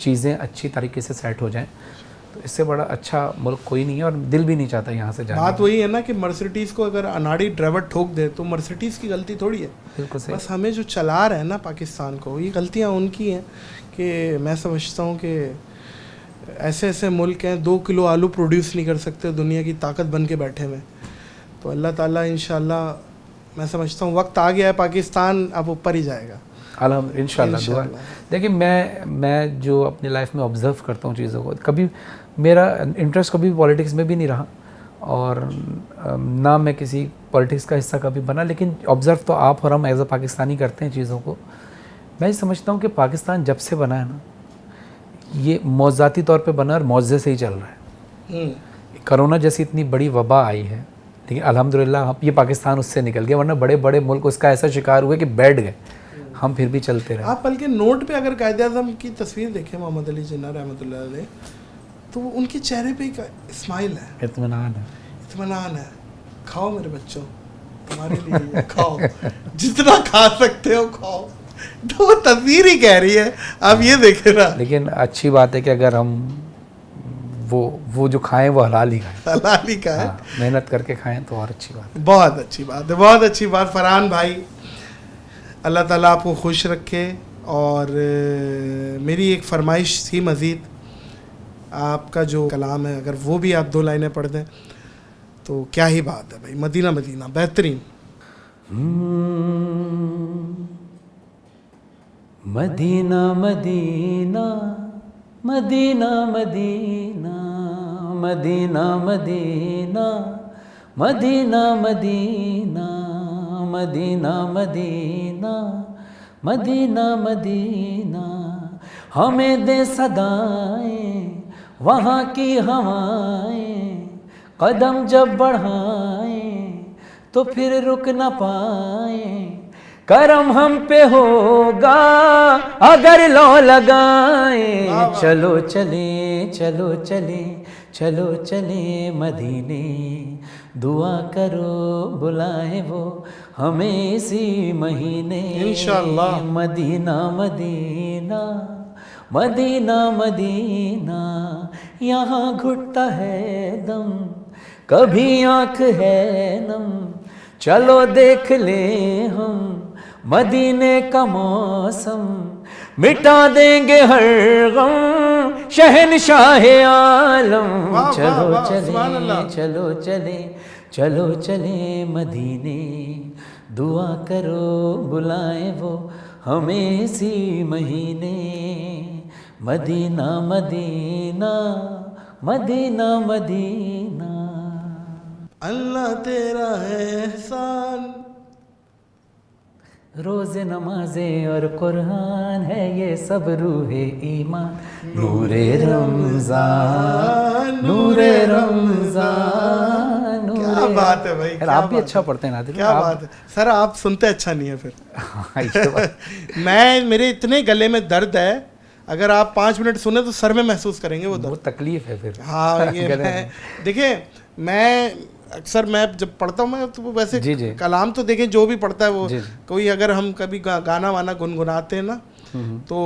चीज़ें अच्छी तरीके से सेट हो जाएं तो इससे बड़ा अच्छा मुल्क कोई नहीं है, और दिल भी नहीं चाहता यहाँ से जाने। बात वही है ना कि मर्सिडीज़ को अगर अनाड़ी ड्राइवर ठोक दे तो मर्सिडीज़ की गलती थोड़ी है, बिल्कुल सही। बस हमें जो चला रहे हैं ना पाकिस्तान को, ये गलतियाँ उनकी हैं। कि मैं समझता हूँ कि ऐसे ऐसे मुल्क हैं 2 किलो आलू प्रोड्यूस नहीं कर सकते, दुनिया की ताकत बन के बैठे हुए। तो अल्लाह ताला इंशाल्लाह मैं समझता हूँ वक्त आ गया है, पाकिस्तान अब ऊपर ही जाएगा इंशाल्लाह दुआ। देखिए मैं जो अपनी लाइफ में ऑब्ज़र्व करता हूँ चीज़ों को, कभी मेरा इंटरेस्ट कभी पॉलिटिक्स में भी नहीं रहा, और ना मैं किसी पॉलिटिक्स का हिस्सा कभी बना, लेकिन ऑब्ज़र्व तो आप और हम एज अ पाकिस्तानी करते हैं चीज़ों को। मैं समझता हूँ कि पाकिस्तान जब से बना है ना, ये मौज़ाती तौर पे बना और मौज़े से ही चल रहा है। कोरोना जैसी इतनी बड़ी वबा आई है, लेकिन अल्हम्दुलिल्लाह ये पाकिस्तान उससे निकल गया, वरना बड़े बड़े मुल्क उसका ऐसा शिकार हुए कि बैठ गए, हम फिर भी चलते रहे। आप बल्कि नोट पे अगर कायदे आज़म की तस्वीर देखें मोहम्मद अली जिन्ना रहमतुल्लाह अलैह, तो उनके चेहरे पे एक स्माइल है, इत्मीनान है। खाओ मेरे बच्चों, तुम्हारे लिए खाओ, जितना खा सकते हो खाओ, तो वो तस्वीर ही कह रही है, आप ये देखें ना। लेकिन अच्छी बात है कि अगर हम वो जो खाएं वो हलाल ही खाएं, हलाल ही खाएं, मेहनत करके खाएं तो और अच्छी बात है। बहुत अच्छी बात है, बहुत अच्छी बात। फरहान भाई अल्लाह ताला आपको खुश रखे। और मेरी एक फरमाइश थी मज़ीद, आपका जो कलाम है अगर वो भी आप 2 लाइनें पढ़ दें तो क्या ही बात है भाई। मदीना मदीना बेहतरीन। Medina Medina Medina Medina Medina Medina Medina Medina Medina Medina Medina Medina, हमें दे सदाएं वहाँ की हवाएं, कदम जब बढ़ाएं तो फिर रुक न पाएं, करम हम पे होगा अगर लो लगाएं। चलो चले चलो चले चलो चले मदीने, दुआ करो बुलाए वो हमें इसी महीने इंशाअल्लाह। मदीना मदीना मदीना मदीना, यहाँ घुटता है दम कभी आँख है नम, चलो देख ले हम मदीने का मौसम, मिटा देंगे हर गम शहनशाह आलम। वाह, चलो वाह, चले सुभान अल्लाह। चलो चले चलो चले मदीने, दुआ करो बुलाए वो हमें इसी महीने। Medina Medina Medina Medina. अल्लाह तेरा है एहसान, रोज़े नमाजे और कुरान है ये सब रूहे ईमान, नूरे रमज़ान नूरे रमज़ान। क्या बात है भाई, यार क्या आप भी बात अच्छा है। पढ़ते हैं नादिर। क्या बात है सर, आप सुनते अच्छा नहीं है फिर। हाँ, ये बात- मेरे इतने गले में दर्द है, अगर आप 5 मिनट सुने तो सर में महसूस करेंगे वो वो दर्द। तकलीफ है फिर। हाँ ये गले मैं में। देखिए, मैं अक्सर मैं जब पढ़ता हूँ मैं तो वैसे जी, जी। कलाम तो देखें जो भी पढ़ता है वो जी, जी। कोई अगर हम कभी गाना वाना गुनगुनाते हैं ना तो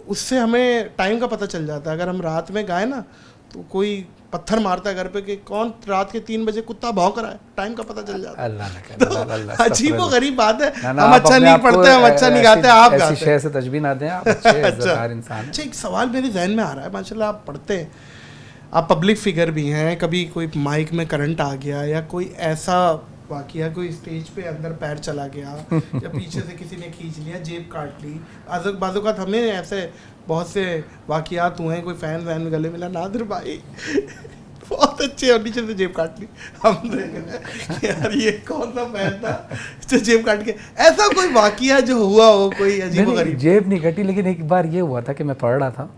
उससे हमें टाइम का पता चल जाता है। अगर हम रात में गाए ना तो कोई पत्थर मारता है घर पे कि कौन रात के 3 बजे कुत्ता भौंक रहा है, टाइम का पता चल जाता है। अल्लाह ना करे, अल्लाह, अल्लाह, अजीब व गरीब बात है, ना, ना, हम आप अच्छा अपने नहीं आप को पढ़ते, हम अच्छा नहीं गाते, आप ऐसी गाते शय हैं। से तजबीह ना दें, आप अच्छे इज्जतदार इंसान हैं। अच्छा, एक सवाल मेरे जहन में आ रहा है, माशाल्लाह आप पढ़ते हैं, आप पब्लिक फिगर भी हैं, कभी कोई माइक में करंट आ गया या कोई ऐसा वाकया, कोई स्टेज पे अंदर पैर चला गया या पीछे से किसी ने खींच लिया, जेब काट ली, बाज़-औक़ात हमें ऐसे बहुत से वाकयात हुए हैं, कोई फ़ैन वैन गले मिला, नादिर भाई बहुत अच्छे, और नीचे से जेब काट ली, हम देख रहे हैं कि यार ये कौन सा फैन था जो जेब काट के, ऐसा कोई वाकया जो हुआ हो, कोई अजीब नहीं, गरीब। जेब नहीं कटी, लेकिन एक बार ये हुआ था कि मैं पढ़ रहा था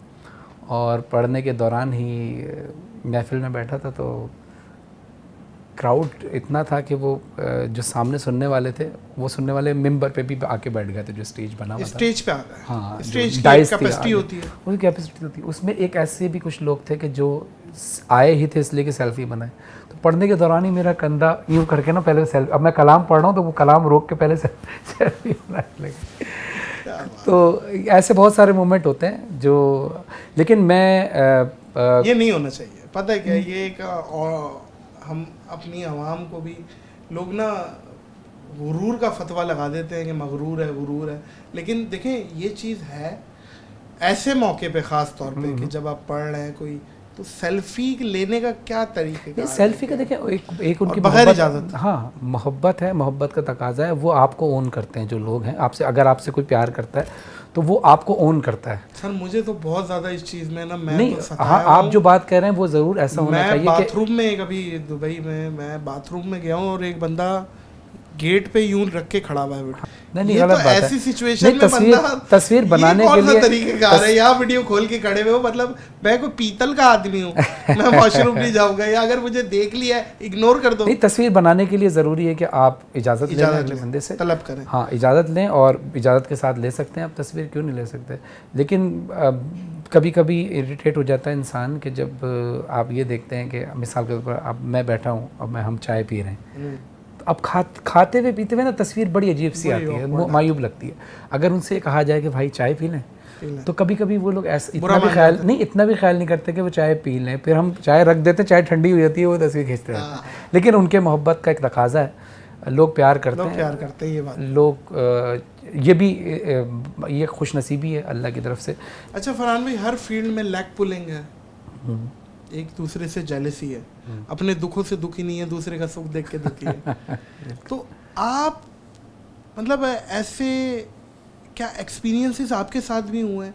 और पढ़ने के दौरान ही महफिल में बैठा था तो क्राउड इतना था कि वो जो सामने सुनने वाले थे वो सुनने वाले मिंबर पे भी आके बैठ गए थे, जो स्टेज बना हुआ था। स्टेज पे आ गए। हाँ, स्टेज की डाइस कैपेसिटी होती है। उसकी कैपेसिटी होती है। उसमें एक ऐसे भी कुछ लोग थे कि जो आए ही थे इसलिए कि सेल्फी बनाए, तो पढ़ने के दौरान ही मेरा कंधा यूँ करके ना पहले सेल्फी, अब मैं कलाम पढ़ रहा हूँ तो वो कलाम रोक के पहले सेल्फी बनाने लगे। तो ऐसे बहुत सारे मोमेंट होते हैं जो, लेकिन मैं ये नहीं होना चाहिए, पता है क्या, ये एक हम अपनी आवाम को भी लोग ना गुरूर का फतवा लगा देते हैं कि मगरूर है, गुरूर है, लेकिन देखें ये चीज़ है ऐसे मौके पे ख़ास तौर पे कि जब आप पढ़ रहे हैं कोई, तो सेल्फी लेने का क्या तरीके का, सेल्फी का देखें एक उनकी बगैर इजाज़त। हाँ, मोहब्बत है, मोहब्बत का तकाजा है, वो आपको ओन करते हैं जो लोग हैं आपसे। अगर आपसे कोई प्यार करता है तो वो आपको ओन करता है। सर मुझे तो बहुत ज़्यादा इस चीज़ में ना, मैं नहीं, तो सताया हाँ, आप हूँ। जो बात कह रहे हैं वो ज़रूर ऐसा होना चाहिए। मैं बाथरूम में कभी दुबई में मैं बाथरूम में गया हूँ और एक बंदा गेट पे यूं रख के खड़ा हुआ है। नहीं, ये गलत तो बात है। ऐसी सिचुएशन नहीं, में तस्वीर बनाने के लिए तरीके का है, यहाँ वीडियो खोल के खड़े हुए हो, मतलब मैं कोई पीतल का आदमी हूँ, मैं वॉशरूम नहीं जाऊंगा, या अगर मुझे देख लिया इग्नोर कर दो। नहीं, तस्वीर बनाने के लिए ज़रूरी है कि आप इजाज़त लें अगले बंदे से, तलब करें। हाँ, इजाज़त लें, और इजाज़त के साथ ले सकते हैं आप तस्वीर, क्यों नहीं ले सकते। लेकिन कभी कभी इरिटेट हो जाता है इंसान कि जब आप ये देखते हैं कि मिसाल के तौर पर अब मैं बैठा हूँ, अब हम चाय पी रहे हैं, अब खाते हुए पीते हुए ना तस्वीर बड़ी अजीब सी आती है, मायूब लगती है। अगर उनसे कहा जाए कि भाई चाय पी लें, तो कभी कभी वो लोग ऐसा इतना भी ख्याल नहीं करते कि वो चाय पी लें, फिर हम चाय रख देते हैं, चाय ठंडी हो जाती है, वो तस्वीर खींचते रहते हैं। लेकिन उनके मोहब्बत का एक तकाजा है, लोग प्यार करते हैं, ये बात लोग ये भी ये खुश नसीबी है अल्लाह की तरफ से। अच्छा फरहान भाई, हर फील्ड में लैग पुलिंग है, एक दूसरे से जेलसी है, अपने दुखों से दुखी नहीं है, दूसरे का सुख देख के दुखी है। तो आप मतलब ऐसे क्या एक्सपीरियंसेस आपके साथ भी हुए हैं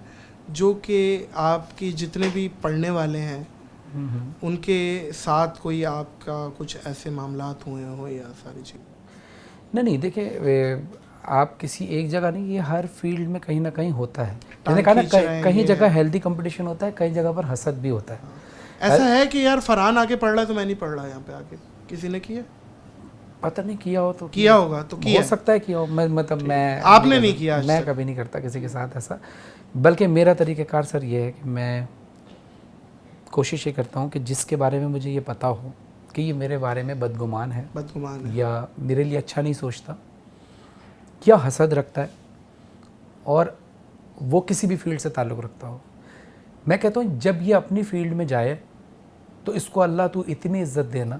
जो कि आपके जितने भी पढ़ने वाले हैं उनके साथ कोई आपका कुछ ऐसे मामलात हुए हो या सारी चीज़? नहीं देखिए, आप किसी एक जगह नहीं, ये हर फील्ड में कहीं ना कहीं होता है। मैंने कहा ना, कहीं जगह हेल्दी कंपटीशन होता है, कई जगह पर हसद भी होता है। ऐसा है कि यार फरहान आके पढ़ रहा है तो मैं नहीं पढ़ रहा यहाँ पे आके, किसी ने किया? पता नहीं, किया हो तो किया होगा तो किया हो सकता है किया हो। मैं आपने नहीं किया? मैं कभी नहीं करता किसी के साथ ऐसा। बल्कि मेरा तरीक़ाकार सर ये है कि मैं कोशिश ये करता हूँ कि जिसके बारे में मुझे ये पता हो कि ये मेरे बारे में बदगुमान है या मेरे लिए अच्छा नहीं सोचता या हसद रखता है, और वो किसी भी फील्ड से ताल्लुक़ रखता हो, मैं कहता हूँ जब ये अपनी फील्ड में जाए तो इसको अल्लाह तू इतनी इज़्ज़त देना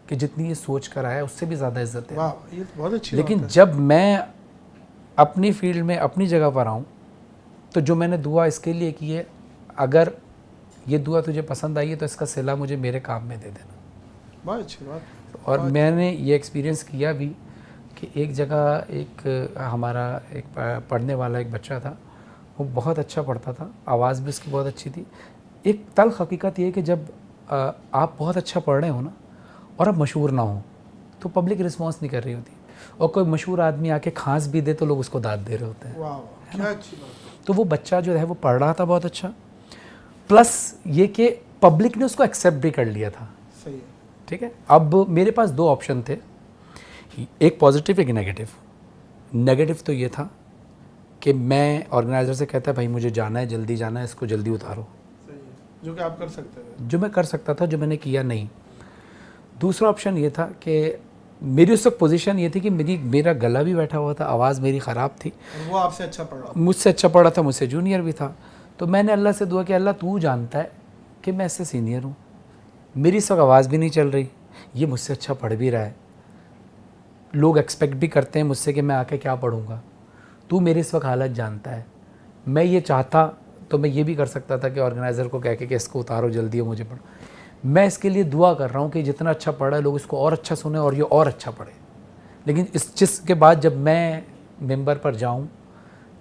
कि जितनी ये सोच कर आया उससे भी ज़्यादा इज़्ज़त देना। वाह, ये तो बहुत अच्छी लेकिन बात है। जब मैं अपनी फील्ड में अपनी जगह पर आऊँ तो जो मैंने दुआ इसके लिए की है, अगर ये दुआ तुझे पसंद आई है तो इसका सिला मुझे मेरे काम में दे देना। बहुत अच्छी बात। और मैंने ये एक्सपीरियंस किया भी कि एक जगह एक हमारा एक पढ़ने वाला एक बच्चा था, वो बहुत अच्छा पढ़ता था, आवाज़ भी उसकी बहुत अच्छी थी। एक तल्ख़ हकीकत ये है कि जब आप बहुत अच्छा पढ़ रहे हो ना और आप मशहूर ना हो तो पब्लिक रिस्पॉन्स नहीं कर रही होती, और कोई मशहूर आदमी आके खांस भी दे तो लोग उसको दाद दे रहे होते हैं। वाह, क्या अच्छी बात। तो वो बच्चा जो है वो पढ़ रहा था बहुत अच्छा, प्लस ये कि पब्लिक ने उसको एक्सेप्ट भी कर लिया था। सही है। ठीक है। अब मेरे पास दो ऑप्शन थे, एक पॉजिटिव एक नेगेटिव। नेगेटिव तो ये था कि मैं ऑर्गेनाइज़र से कहता भाई मुझे जाना है, जल्दी जाना है, इसको जल्दी उतारो। सही है। जो कि आप कर सकते थे। जो मैं कर सकता था, जो मैंने किया नहीं। दूसरा ऑप्शन ये था कि मेरी उस वक्त पोजीशन ये थी कि मेरा गला भी बैठा हुआ था, आवाज़ मेरी ख़राब थी, और वो आपसे अच्छा पढ़ रहा, मुझसे अच्छा पढ़ा था, मुझसे जूनियर भी था। तो मैंने अल्लाह से दुआ कि अल्लाह तू जानता है कि मैं इससे सीनियर हूँ, मेरी इस वक्त आवाज़ भी नहीं चल रही, ये मुझसे अच्छा पढ़ भी रहा है, लोग एक्सपेक्ट भी करते हैं मुझसे कि मैं आके क्या पढ़ूँगा, तू मेरी इस वक्त हालत जानता है। मैं ये चाहता तो मैं ये भी कर सकता था कि ऑर्गेनाइज़र को कह के कि इसको उतारो जल्दी हो, मुझे पढ़ो। मैं इसके लिए दुआ कर रहा हूँ कि जितना अच्छा पढ़ा है लोग इसको और अच्छा सुने और ये और अच्छा पढ़े। लेकिन इस चीज़ के बाद जब मैं मेंबर पर जाऊँ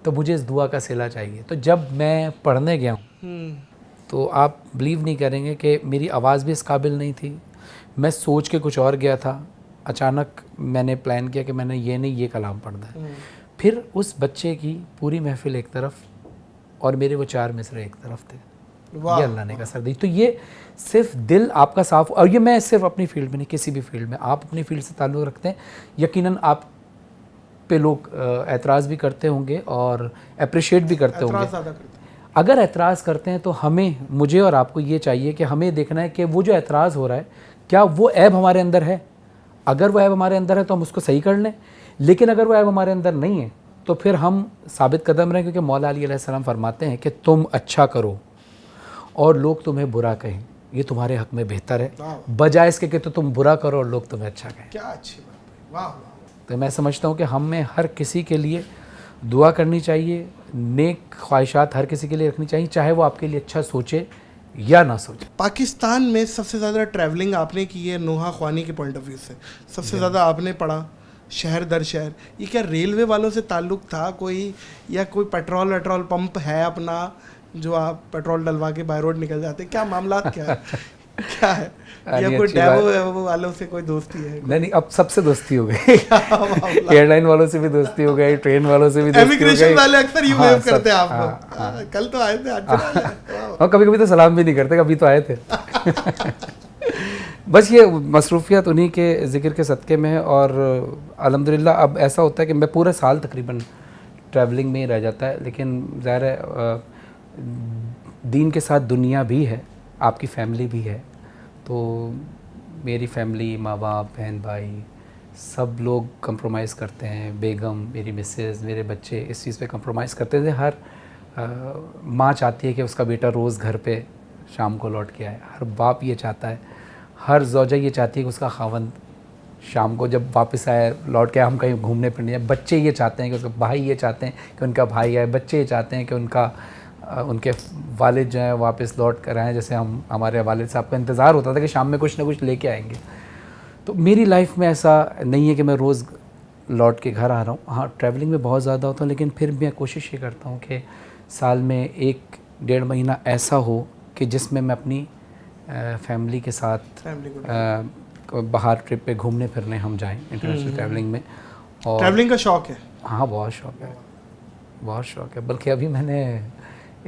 तो मुझे इस दुआ का सिला चाहिए। तो जब मैं पढ़ने गया हूँ तो आप बिलीव नहीं करेंगे कि मेरी आवाज़ भी इस काबिल नहीं थी, मैं सोच के कुछ और गया था, अचानक मैंने प्लान किया कि मैंने ये नहीं ये कलाम पढ़ना है। फिर उस बच्चे की पूरी महफिल एक तरफ और मेरे वो 4 मिसरे एक तरफ थे। ये अल्लाह ने कसर दी। तो ये सिर्फ दिल आपका साफ, और ये मैं सिर्फ अपनी फील्ड में नहीं, किसी भी फील्ड में आप अपनी फील्ड से ताल्लुक़ रखते हैं, यकीनन आप पे लोग एतराज़ भी करते होंगे और अप्रिशिएट भी करते होंगे। अगर एतराज़ करते हैं तो हमें, मुझे और आपको ये चाहिए कि हमें देखना है कि वो जो एतराज़ हो रहा है क्या वो ऐब हमारे अंदर है। अगर वो ऐब हमारे अंदर है तो हम उसको सही कर लें, लेकिन अगर वो ऐब हमारे अंदर नहीं है तो फिर हम साबित कदम रहें, क्योंकि मौला अली अलैहिस्सलाम फरमाते हैं कि तुम अच्छा करो और लोग तुम्हें बुरा कहें, ये तुम्हारे हक़ में बेहतर है, बजाय इसके कि तो तुम बुरा करो और लोग तुम्हें अच्छा कहें। क्या अच्छी बात है। वाह। तो मैं समझता हूँ कि हमें हर किसी के लिए दुआ करनी चाहिए, नेक ख्वाहिशात हर किसी के लिए रखनी चाहिए, चाहे वो आपके लिए अच्छा सोचे या ना सोचे। पाकिस्तान में सबसे ज़्यादा ट्रैवलिंग आपने की है नूहा ख्वानी के पॉइंट ऑफ व्यू से, सबसे ज़्यादा आपने पढ़ा शहर दर शहर, ये क्या रेलवे वालों से ताल्लुक़ था कोई, या कोई पेट्रोल पंप है अपना जो आप पेट्रोल डलवा के बाय रोड निकल जाते, क्या मामला क्या है? क्या है, या कोई डेवो वालों से कोई दोस्ती है? नहीं, अब सबसे दोस्ती हो गई एयरलाइन वालों से भी दोस्ती हो गई, ट्रेन वालों से भी दोस्ती हो गई। इमिग्रेशन वाले अक्सर यूं वेव करते हैं आपको, कल तो आए थे, अच्छा। और कभी कभी तो सलाम भी नहीं करते, कभी तो आए थे बस ये मसरूफियत उन्हीं के ज़िक्र के सदक़े में है। और अल्हम्दुलिल्लाह अब ऐसा होता है कि मैं पूरे साल तकरीबन ट्रैवलिंग में ही रह जाता है, लेकिन ज़ाहिर है दीन के साथ दुनिया भी है, आपकी फैमिली भी है। तो मेरी फैमिली, माँ बाप, बहन भाई, सब लोग कंप्रोमाइज़ करते हैं, बेगम, मेरी मिसेस, मेरे बच्चे इस चीज़ पे कंप्रोमाइज़ करते हैं। हर माँ चाहती है कि उसका बेटा रोज़ घर पे शाम को लौट के आए, हर बाप ये चाहता है, हर ज़ौजा ये चाहती है कि उसका खावंद शाम को जब वापस आए, लौट के हम कहीं घूमने फिरने जाए। बच्चे ये चाहते हैं कि उसका भाई ये चाहते हैं कि उनका भाई आए, बच्चे ये चाहते हैं कि उनके वालिद जो हैं वापस लौट कर आएँ। जैसे हमारे वालिद साहब का इंतज़ार होता था कि शाम में कुछ ना कुछ लेके आएंगे। तो मेरी लाइफ में ऐसा नहीं है कि मैं रोज़ लौट के घर आ रहा हूँ। हाँ, ट्रैवलिंग में बहुत ज़्यादा होता हूँ, लेकिन फिर मैं कोशिश ये करता हूँ कि साल में 1-1.5 महीना ऐसा हो कि जिसमें मैं अपनी फैमिली के साथ फैमिली को बाहर ट्रिप पे घूमने फिरने हम जाएं इंटरनेशनल ट्रैवलिंग में। और ट्रैवलिंग का शौक है? हाँ बहुत शौक है, बहुत शौक है। बल्कि अभी मैंने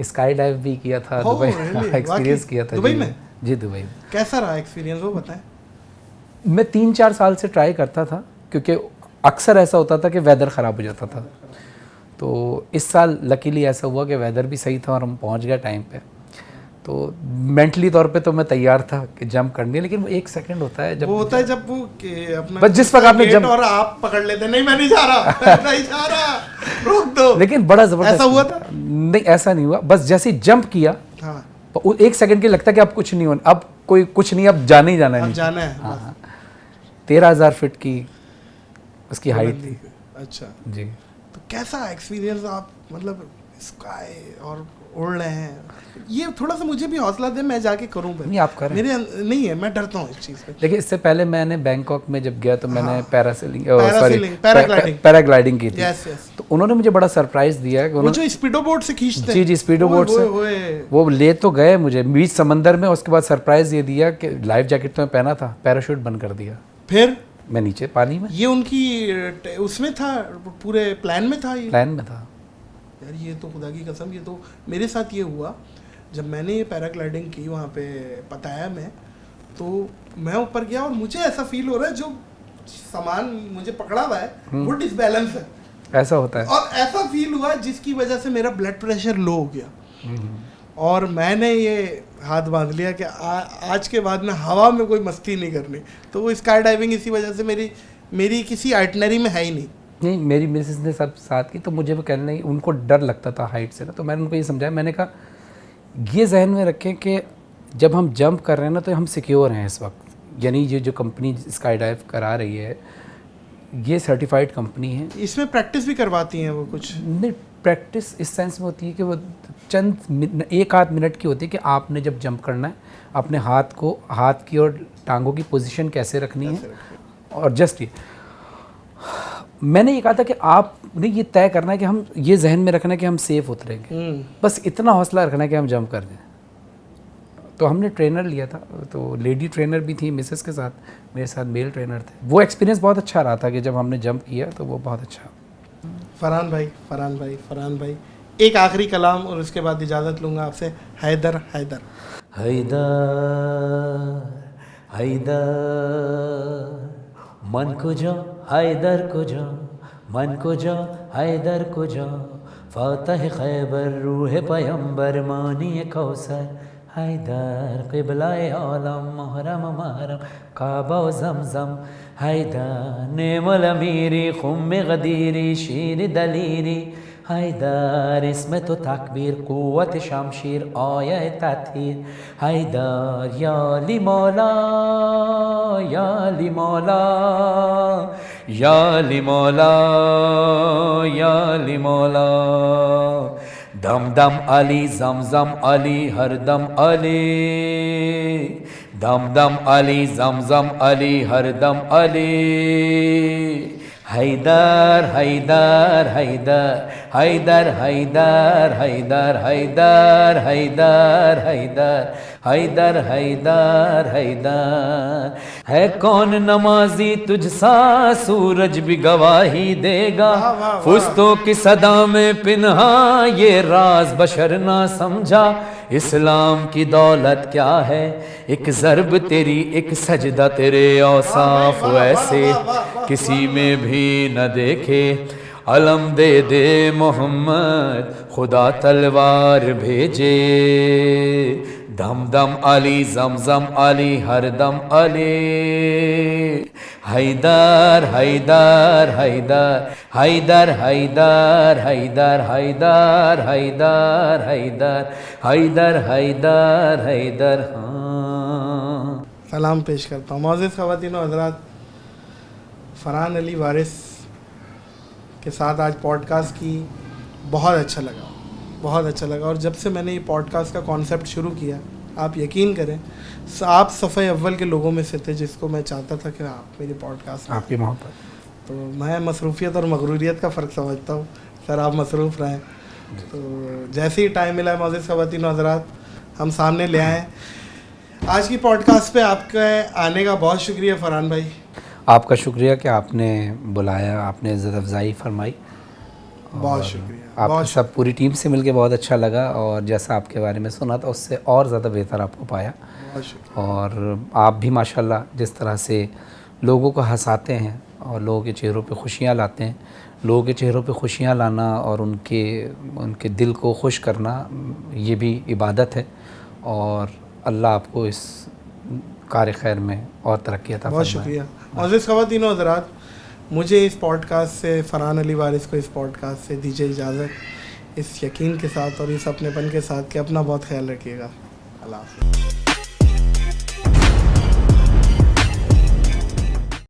स्काई डाइव भी किया था दुबई, एक्सपीरियंस किया था दुबई में। जी दुबई में। कैसा रहा एक्सपीरियंस वो बताएं। मैं 3-4 साल से ट्राई करता था, क्योंकि अक्सर ऐसा होता था कि वेदर ख़राब हो जाता था। तो इस साल लकीली ऐसा हुआ कि वेदर भी सही था और हम पहुंच गए टाइम पे। तो मेंटली तौर पे तो मैं तैयार था कि जंप करनी है, लेकिन वो 1 सेकंड होता है जब वो होता है जब वो अपना बस जिस वक्त आपने जंप और आप पकड़ लेते, नहीं मैं नहीं जा रहा नहीं जा रहा, रोक दो। लेकिन बड़ा ज़बरदस्त ऐसा हुआ था? नहीं ऐसा नहीं हुआ, बस जैसे ही जंप किया हाँ, तो 1 सेकंड के लगता है कि अब कुछ नहीं होना, अब कोई कुछ नहीं, अब जाना ही जाना है अब नीचे। जाना है। हाँ 13,000 फीट की उसकी हाइट थी। अच्छा, जी तो कैसा एक्सपीरियंस आप मतलब स्काई और उड़ रहे हैं, ये थोड़ा सा मुझे भी हौसला दे, मैं जाके करूं। नहीं आप करें, मेरे नहीं है, मैं डरता हूँ इस चीज़ पे। देखिए इससे पहले मैंने बैंकॉक में जब गया तो मैंने पैराग्लाइडिंग की थी। Yes yes. तो उन्होंने मुझे बड़ा सरप्राइज दिया है कि वो जो स्पीडो बोट से खींचते जी हैं। जी स्पीडो बोट से वो ले तो गए मुझे बीच समंदर में, उसके बाद सरप्राइज ये दिया कि लाइफ जैकेट तो मैं पहना था, पैराशूट बंद कर दिया, फिर मैं नीचे पानी में। ये उनकी उसमें था, पूरे प्लान में था, ये प्लान में था। यार ये तो खुदा की कसम, ये तो मेरे साथ ये हुआ जब मैंने ये पैराग्लाइडिंग की वहाँ पे पताया में। तो मैं ऊपर गया और मुझे ऐसा फील हो रहा है जो सामान मुझे पकड़ा हुआ है वो डिसबैलेंस है, ऐसा होता है। और ऐसा फील हुआ जिसकी वजह से मेरा ब्लड प्रेशर लो हो गया। और मैंने ये हाथ बांध लिया कि आज के बाद में हवा में कोई मस्ती नहीं करनी। तो वो स्काई डाइविंग इसी वजह से मेरी किसी आइटनरी में है ही नहीं। नहीं मेरी मिसेस ने सब साथ की, तो मुझे वो कहने लगी, उनको डर लगता था हाइट से ना, तो मैंने उनको ये समझाया, मैंने कहा ये जहन में रखें कि जब हम जंप कर रहे हैं ना तो हम सिक्योर हैं इस वक्त, यानी ये जो कंपनी स्काई डाइव करा रही है ये सर्टिफाइड कंपनी है। इसमें प्रैक्टिस भी करवाती हैं वो कुछ? नहीं प्रैक्टिस इस सेंस में होती है कि वो चंद 1-8 मिनट की होती है कि आपने जब जंप करना है अपने हाथ की और टांगों की पोजीशन कैसे रखनी है, और जस्ट ये मैंने ये कहा था कि आपने ये तय करना है कि हम ये जहन में रखना है कि हम सेफ उतरेंगे, बस इतना हौसला रखना है कि हम जंप कर दें। तो हमने ट्रेनर लिया था, तो लेडी ट्रेनर भी थी मिसेस के साथ, मेरे साथ मेल ट्रेनर थे। वो एक्सपीरियंस बहुत अच्छा रहा था कि जब हमने जंप किया तो वो बहुत अच्छा। फरहान भाई एक आखिरी कलाम और उसके बाद इजाज़त लूँगा आपसे। हैदर हैदर हैदर हैदर मन को जा हैदर को जा, मन को जा हैदर को जा, फातह खैबर रूह पैगंबर मानी कौसर, हैदर क़िबलाए आलम महरम महरम काबा व ज़मज़म, हैदर नेमल अमीरी खुम गदीरी शीर दलीरी, हैदर इसमें तो तकबीर क़ुव्वत शमशीर आया तथीर, हैदर या ली मौला या ली मौला या ली मौला या ली मौला, दम दम अली जमजम अली हर दम अली, दम दम अली जमजम अली हर दम अली, हैदर हैदर हैदर हैदर हैदर हैदर हैदर हैदर हैदर हैदर हैदर हैदर, है कौन नमाजी तुझसा सूरज भी गवाही देगा, फुस्तों की सदा में पिन्हा ये राज बशर ना समझा, इस्लाम की दौलत क्या है एक ज़रब तेरी एक सजदा तेरे औसाफ ऐसे किसी में भी न देखे, अलम दे दे मोहम्मद खुदा तलवार भेजे, दम दम अली जमजम अली हर दम अली, हैदर हैदर हैदर हैदर हैदर हैदर हैदर हैदर हैदर हैदर हैदर हैदर। हाँ सलाम पेश करता हूँ मौजूद ख़वातीन व हज़रात, फरहान अली वारिस के साथ आज पॉडकास्ट की बहुत अच्छा लगा। और जब से मैंने ये पॉडकास्ट का कॉन्सेप्ट शुरू किया, आप यकीन करें आप सफ़े अव्वल के लोगों में से थे जिसको मैं चाहता था कि आप मेरे पॉडकास्ट आपकी मोहब्बत, तो मैं मसरूफ़ियत और मगरूरियत का फ़र्क समझता हूँ सर, आप मसरूफ़ रहें। तो जैसे ही टाइम मिला है मौजूद ख़वातीन व हज़रात हम सामने ले आएँ आज की पॉडकास्ट पे आपके आने का बहुत शुक्रिया फरहान भाई। आपका शुक्रिया कि आपने बुलाया, आपने इज़्ज़त अफ़ज़ाई फरमाई। बहुत शुक्रिया। आपके सब पूरी टीम से मिलके बहुत अच्छा लगा, और जैसा आपके बारे में सुना था उससे और ज़्यादा बेहतर आपको पाया। बहुत शुक्रिया। और आप भी माशाल्लाह जिस तरह से लोगों को हंसाते हैं और लोगों के चेहरों पे खुशियाँ लाते हैं, लोगों के चेहरों पे खुशियाँ लाना और उनके दिल को खुश करना, ये भी इबादत है। और अल्लाह आपको इस कार खैर में और तरक्की अता बहुत फरमाए। शुक्रिया। मुअज़्ज़िज़ ख़वातीन व हज़रात, मुझे इस पॉडकास्ट से, फरहान अली वारिस को इस पॉडकास्ट से दीजिए इजाज़त, इस यकीन के साथ और इस अपनेपन के साथ कि अपना बहुत ख्याल रखिएगा। अल्लाह हाफ़िज़।